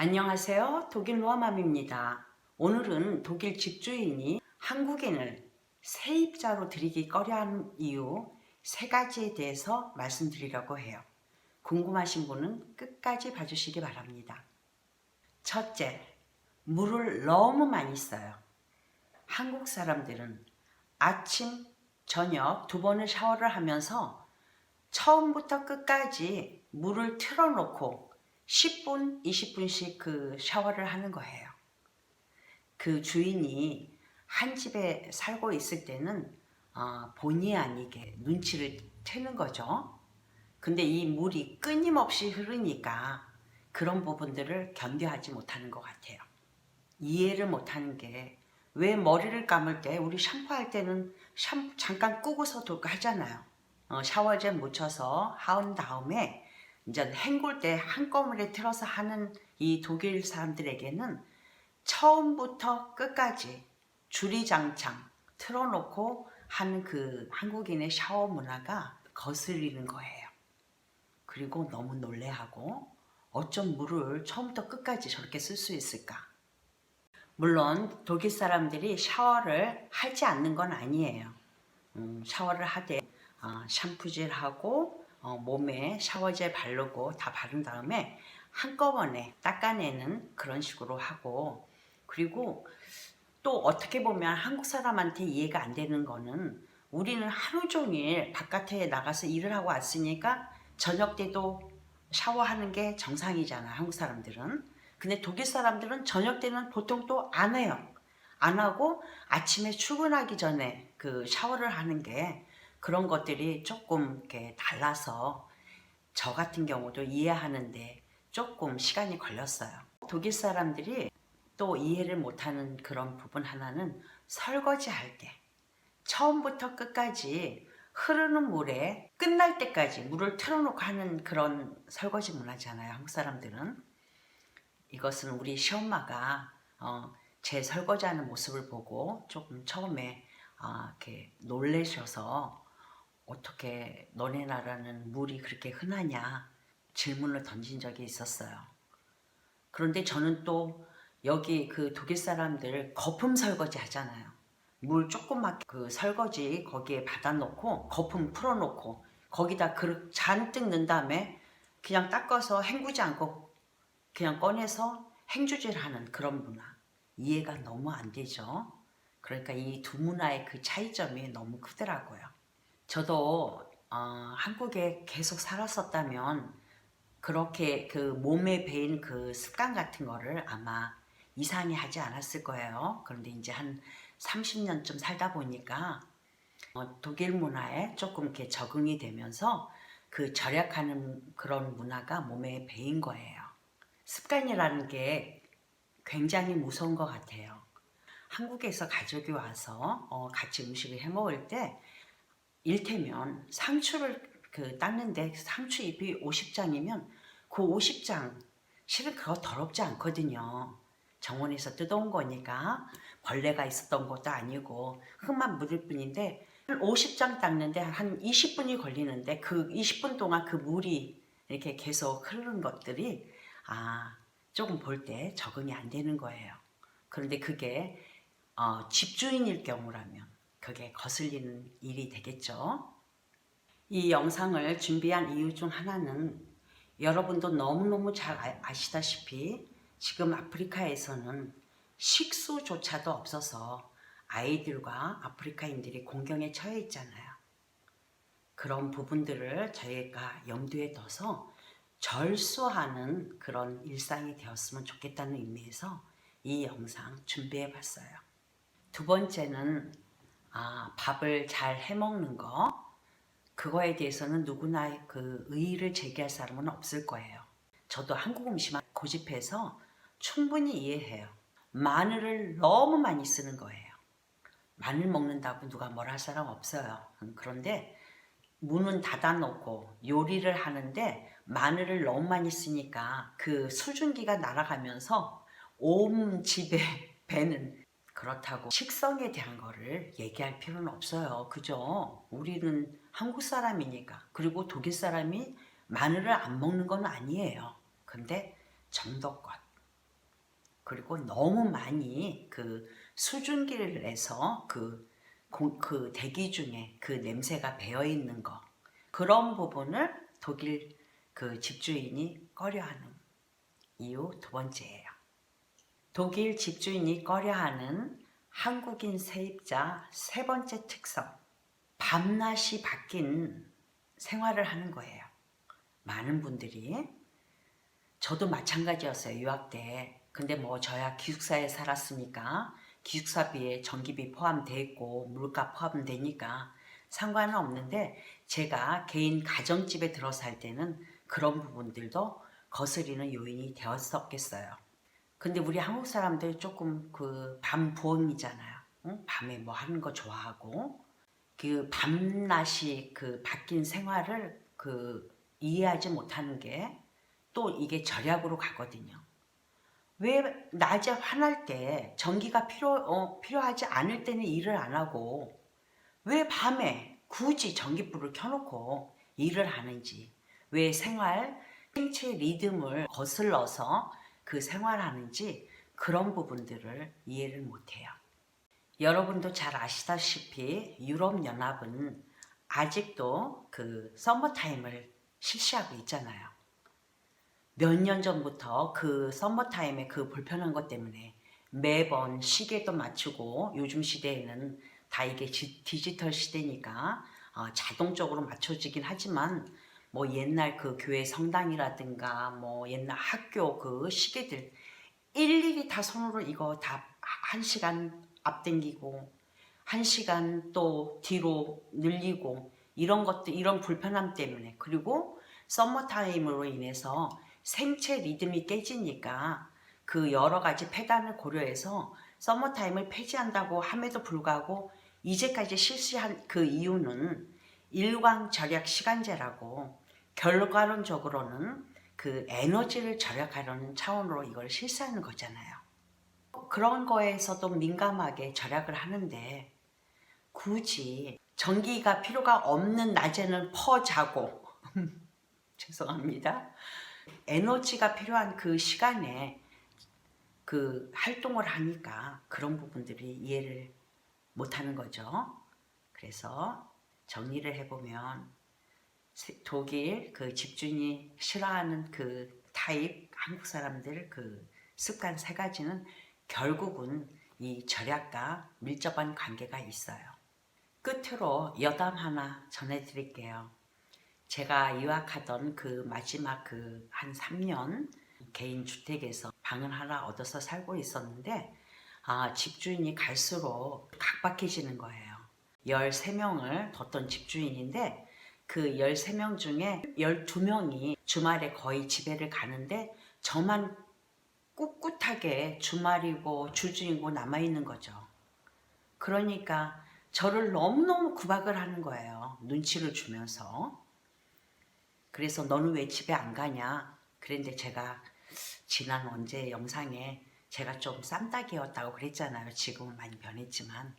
안녕하세요. 독일 로아맘입니다. 오늘은 독일 집주인이 한국인을 세입자로 들이기 꺼려하는 이유 3가지에 대해서 말씀드리려고 해요. 궁금하신 분은 끝까지 봐주시기 바랍니다. 첫째, 물을 너무 많이 써요. 한국 사람들은 아침, 저녁 2번을 샤워를 하면서 처음부터 끝까지 물을 틀어놓고 10분, 20분씩 그 샤워를 하는 거예요. 그 주인이 한 집에 살고 있을 때는 본의 아니게 눈치를 채는 거죠. 근데 이 물이 끊임없이 흐르니까 그런 부분들을 견뎌하지 못하는 것 같아요. 이해를 못하는 게 왜 머리를 감을 때 우리 샴푸할 때는 샴푸 잠깐 끄고서 하잖아요. 샤워젤 묻혀서 한 다음에 이제 헹굴 때 한꺼번에 틀어서 하는 이 독일 사람들에게는 처음부터 끝까지 주리장창 틀어놓고 하는 그 한국인의 샤워 문화가 거슬리는 거예요. 그리고 너무 놀래하고 어쩜 물을 처음부터 끝까지 저렇게 쓸 수 있을까? 물론 독일 사람들이 샤워를 하지 않는 건 아니에요. 샤워를 하되 샴푸질하고 몸에 샤워젤 바르고 다 바른 다음에 한꺼번에 닦아내는 그런 식으로 하고, 그리고 또 어떻게 보면 한국 사람한테 이해가 안 되는 거는 우리는 하루 종일 바깥에 나가서 일을 하고 왔으니까 저녁 때도 샤워하는 게 정상이잖아, 한국 사람들은. 근데 독일 사람들은 저녁 때는 보통 또 안 해요. 안 하고 아침에 출근하기 전에 그 샤워를 하는 게, 그런 것들이 조금 이렇게 달라서 저 같은 경우도 이해하는데 조금 시간이 걸렸어요. 독일 사람들이 또 이해를 못하는 그런 부분 하나는 설거지 할 때 처음부터 끝까지 흐르는 물에 끝날 때까지 물을 틀어놓고 하는 그런 설거지 문화잖아요, 한국 사람들은. 이것은 우리 시엄마가 제 설거지하는 모습을 보고 조금 처음에 이렇게 놀라셔서 어떻게 너네 나라는 물이 그렇게 흔하냐 질문을 던진 적이 있었어요. 그런데 저는 또 여기 그 독일 사람들 거품 설거지 하잖아요. 물 조그맣게 그 설거지 거기에 받아놓고 거품 풀어놓고 거기다 그릇 잔뜩 넣은 다음에 그냥 닦아서 헹구지 않고 그냥 꺼내서 행주질하는 그런 문화. 이해가 너무 안 되죠. 그러니까 이 두 문화의 그 차이점이 너무 크더라고요. 저도 한국에 계속 살았었다면 그렇게 그 몸에 배인 그 습관 같은 거를 아마 이상히 하지 않았을 거예요. 그런데 이제 한 30년쯤 살다 보니까 독일 문화에 조금 이렇게 적응이 되면서 그 절약하는 그런 문화가 몸에 배인 거예요. 습관이라는 게 굉장히 무서운 것 같아요. 한국에서 가족이 와서 같이 음식을 해 먹을 때 일테면 상추를 그 닦는데 상추 잎이 50장이면 그 50장 실은 그거 더럽지 않거든요. 정원에서 뜯어온 거니까 벌레가 있었던 것도 아니고 흙만 묻을 뿐인데 50장 닦는데 한 20분이 걸리는데 그 20분 동안 그 물이 이렇게 계속 흐르는 것들이 조금 볼 때 적응이 안 되는 거예요. 그런데 그게 집주인일 경우라면 그게 거슬리는 일이 되겠죠. 이 영상을 준비한 이유 중 하나는 여러분도 너무너무 잘 아시다시피 지금 아프리카에서는 식수조차도 없어서 아이들과 아프리카인들이 공경에 처해 있잖아요. 그런 부분들을 저희가 염두에 둬서 절수하는 그런 일상이 되었으면 좋겠다는 의미에서 이 영상 준비해 봤어요. 두 번째는 밥을 잘 해먹는 거, 그거에 대해서는 누구나 그 의의를 제기할 사람은 없을 거예요. 저도 한국 음식만 고집해서 충분히 이해해요. 마늘을 너무 많이 쓰는 거예요. 마늘 먹는다고 누가 뭐라 할 사람 없어요. 그런데 문은 닫아놓고 요리를 하는데 마늘을 너무 많이 쓰니까 그 수증기가 날아가면서 온 집에 배는, 그렇다고 식성에 대한 거를 얘기할 필요는 없어요. 그죠? 우리는 한국 사람이니까. 그리고 독일 사람이 마늘을 안 먹는 건 아니에요. 근데 정도껏 그리고 너무 많이 그 수증기를 내서 그 대기 중에 그 냄새가 배어 있는 거, 그런 부분을 독일 그 집주인이 꺼려하는 이유 두 번째예요. 독일 집주인이 꺼려하는 한국인 세입자 세 번째 특성, 밤낮이 바뀐 생활을 하는 거예요. 많은 분들이, 저도 마찬가지였어요, 유학 때. 근데 뭐 저야 기숙사에 살았으니까 기숙사비에 전기비 포함돼 있고 물가 포함되니까 상관은 없는데, 제가 개인 가정집에 들어 살 때는 그런 부분들도 거스리는 요인이 되었었겠어요. 근데 우리 한국 사람들 조금 그 밤부엉이잖아요. 응? 밤에 뭐 하는 거 좋아하고, 그 밤낮이 그 바뀐 생활을 그 이해하지 못하는 게 또 이게 절약으로 가거든요. 왜 낮에 화날 때 전기가 필요하지 않을 때는 일을 안 하고 왜 밤에 굳이 전기불을 켜놓고 일을 하는지, 왜 생체 리듬을 거슬러서 그 생활하는지, 그런 부분들을 이해를 못해요. 여러분도 잘 아시다시피 유럽연합은 아직도 그 서머타임을 실시하고 있잖아요. 몇 년 전부터 그 서머타임의 그 불편한 것 때문에 매번 시계도 맞추고, 요즘 시대에는 다 이게 디지털 시대니까 자동적으로 맞춰지긴 하지만, 뭐 옛날 그 교회 성당이라든가 뭐 옛날 학교 그 시계들 일일이 다 손으로 이거 다 1시간 앞당기고 1시간 또 뒤로 늘리고, 이런 것들, 이런 불편함 때문에, 그리고 서머타임으로 인해서 생체 리듬이 깨지니까 그 여러 가지 폐단을 고려해서 서머타임을 폐지한다고 함에도 불구하고 이제까지 실시한 그 이유는 일광 절약 시간제라고, 결과론적으로는 그 에너지를 절약하려는 차원으로 이걸 실시하는 거잖아요. 그런 거에서도 민감하게 절약을 하는데, 굳이 전기가 필요가 없는 낮에는 자고 죄송합니다. 에너지가 필요한 그 시간에 그 활동을 하니까 그런 부분들이 이해를 못하는 거죠. 그래서 정리를 해보면, 독일 그 집주인이 싫어하는 그 타입 한국 사람들 그 습관 세 가지는 결국은 이 절약과 밀접한 관계가 있어요. 끝으로 여담 하나 전해드릴게요. 제가 유학하던 그 마지막 그 한 3년 개인 주택에서 방을 하나 얻어서 살고 있었는데, 집주인이 갈수록 각박해지는 거예요. 13명을 뒀던 집주인인데, 그 13명 중에 12명이 주말에 거의 집에를 가는데 저만 꿋꿋하게 주말이고 주중이고 남아있는 거죠. 그러니까 저를 너무너무 구박을 하는 거예요. 눈치를 주면서. 그래서 너는 왜 집에 안 가냐? 그런데 제가 지난 언제 영상에 제가 좀 쌈딱이었다고 그랬잖아요. 지금은 많이 변했지만.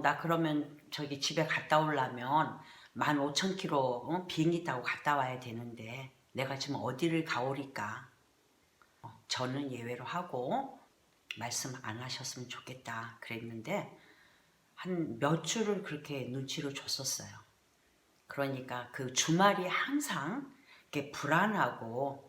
나 그러면 저기 집에 갔다 오려면 15,000km 비행기 타고 갔다 와야 되는데 내가 지금 어디를 가오리까? 저는 예외로 하고 말씀 안 하셨으면 좋겠다 그랬는데, 한 몇 주를 그렇게 눈치를 줬었어요. 그러니까 그 주말이 항상 이렇게 불안하고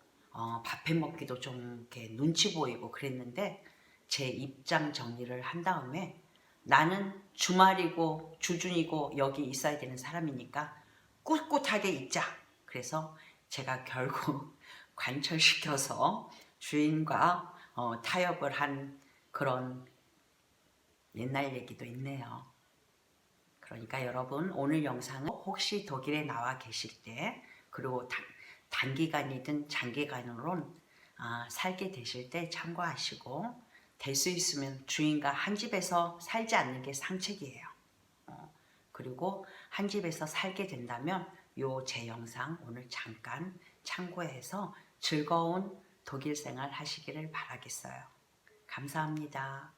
밥 해 먹기도 좀 이렇게 눈치 보이고 그랬는데, 제 입장 정리를 한 다음에 나는 주말이고 주중이고 여기 있어야 되는 사람이니까 꿋꿋하게 있자. 그래서 제가 결국 관철시켜서 주인과 타협을 한 그런 옛날 얘기도 있네요. 그러니까 여러분, 오늘 영상은 혹시 독일에 나와 계실 때, 그리고 단기간이든 장기간으로 살게 되실 때 참고하시고, 될 수 있으면 주인과 한 집에서 살지 않는 게 상책이에요. 그리고 한 집에서 살게 된다면 요 제 영상 오늘 잠깐 참고해서 즐거운 독일 생활 하시기를 바라겠어요. 감사합니다.